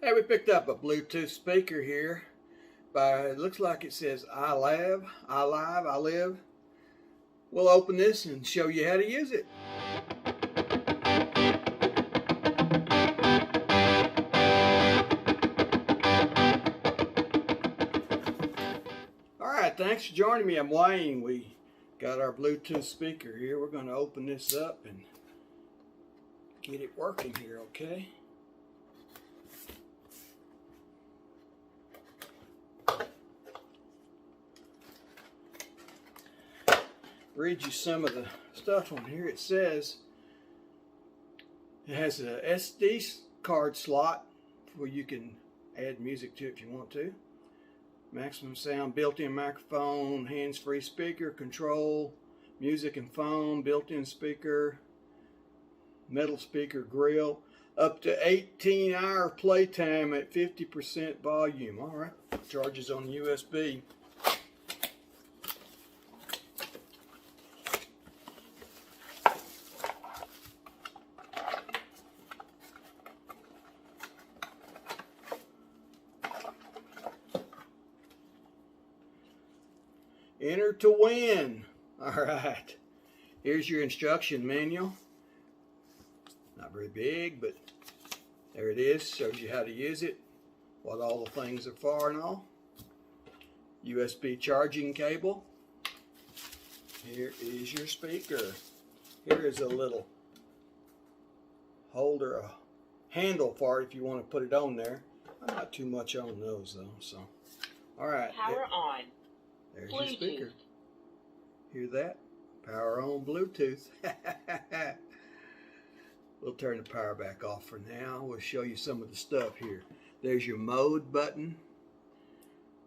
Hey, we picked up a Bluetooth speaker here by, it looks like it says ILive. We'll open this and show you how to use it. Alright, thanks for joining me. I'm Wayne. We got our Bluetooth speaker here. We're going to open this up and get it working here, okay? Read you some of the stuff on here. It says it has a SD card slot where you can add music to if you want to. Maximum sound, built-in microphone, hands-free speaker, control, music and phone, built-in speaker, metal speaker grill, up to 18-hour playtime at 50% volume. All right, charges on USB. Enter to win. All right. Here's your instruction manual. Not very big, but there it is. Shows you how to use it, what all the things are for and all. USB charging cable. Here is your speaker. Here is a little holder, a handle for it if you want to put it on there. I'm not too much on those though, so. All right. Power on. There's Bluetooth. your speaker. Hear that? Power on Bluetooth. We'll turn the power back off for now. We'll show you some of the stuff here. There's your mode button.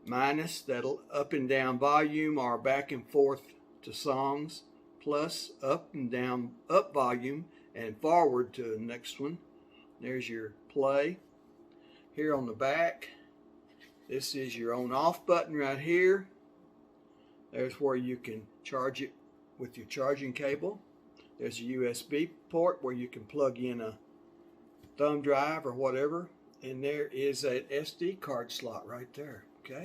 Minus, that'll up and down volume or back and forth to songs. Plus, up and down, up volume and forward to the next one. There's your play. Here on the back, this is your on off button right here. There's where you can charge it with your charging cable. There's a USB port where you can plug in a thumb drive or whatever. And there is an SD card slot right there, okay?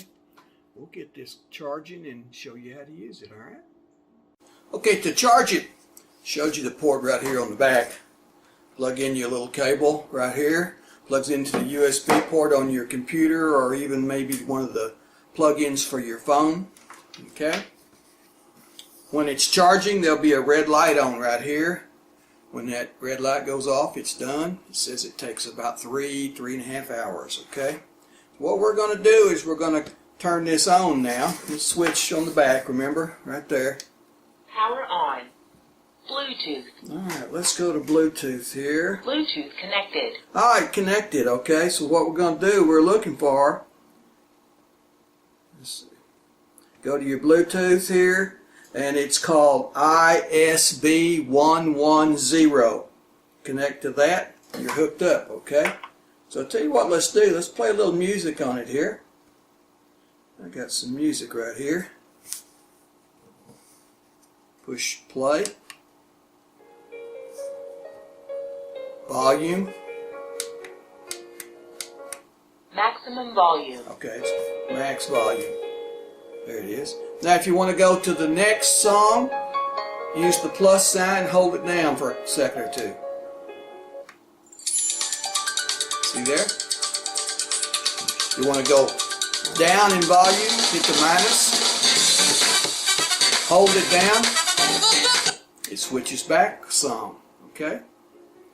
We'll get this charging and show you how to use it, all right? Okay, to charge it, showed you the port right here on the back. Plug in your little cable right here. Plugs into the USB port on your computer or even maybe one of the plug-ins for your phone. Okay. When it's charging, there'll be a red light on right here. When that red light goes off, it's done. It says it takes about 3.5 hours. Okay. What we're going to do is we're going to turn this on now. This switch on the back, remember, right there. Power on. Bluetooth. All right, let's go to Bluetooth here. Bluetooth connected. All right, connected. Okay. So what we're going to do, we're looking for. Let's see. Go to your Bluetooth here, and it's called ISB110. Connect to that, you're hooked up, okay? So I'll tell you what, let's do. Let's play a little music on it here. I got some music right here. Push play. Volume. Maximum volume. Okay, it's max volume. There it is. Now if you want to go to the next song, use the plus sign and hold it down for a second or two. See there? You want to go down in volume, hit the minus, hold it down, it switches back some, okay?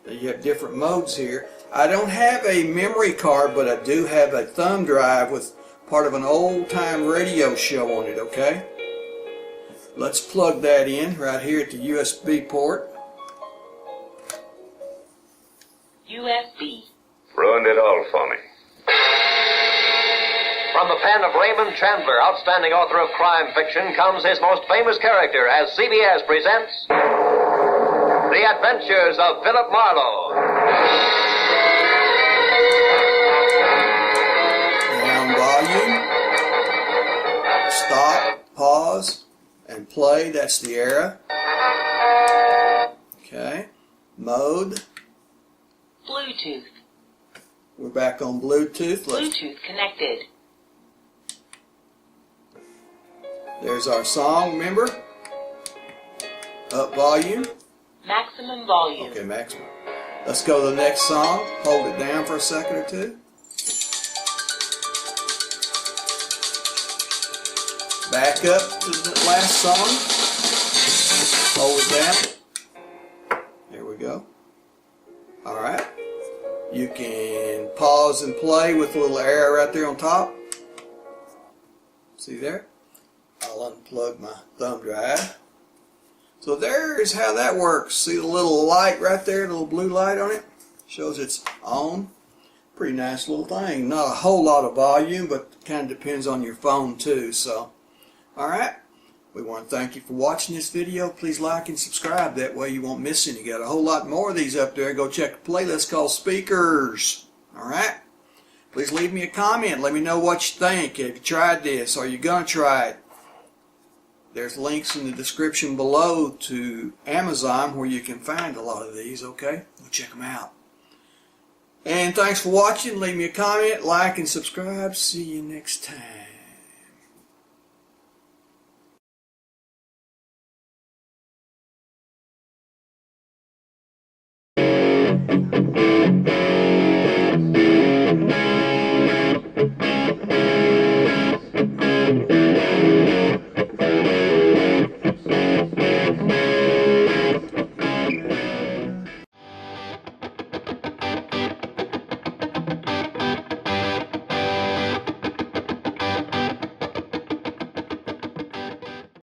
Now you have different modes here. I don't have a memory card, but I do have a thumb drive with part of an old-time radio show on it, okay? Let's plug that in right here at the USB port. USB. Ruined it all for me. From the pen of Raymond Chandler, outstanding author of crime fiction, comes his most famous character as CBS presents The Adventures of Philip Marlowe. Down volume, stop, pause, and play. That's the era. Okay. Mode. Bluetooth. We're back on Bluetooth. Bluetooth connected. There's our song, remember? Up volume. Maximum volume. Okay, maximum. Let's go to the next song. Hold it down for a second or two. Back up to the last song. Hold it down. There we go. Alright. You can pause and play with the little arrow right there on top. See there? I'll unplug my thumb drive. So there's how that works. See the little light right there, the little blue light on it? Shows it's on. Pretty nice little thing. Not a whole lot of volume, but kind of depends on your phone too. So, alright. We want to thank you for watching this video. Please like and subscribe. That way you won't miss any. Got a whole lot more of these up there. Go check the playlist called Speakers. Alright? Please leave me a comment. Let me know what you think. Have you tried this? Are you going to try it? There's links in the description below to Amazon where you can find a lot of these, okay? Go check them out. And thanks for watching. Leave me a comment, like, and subscribe. See you next time.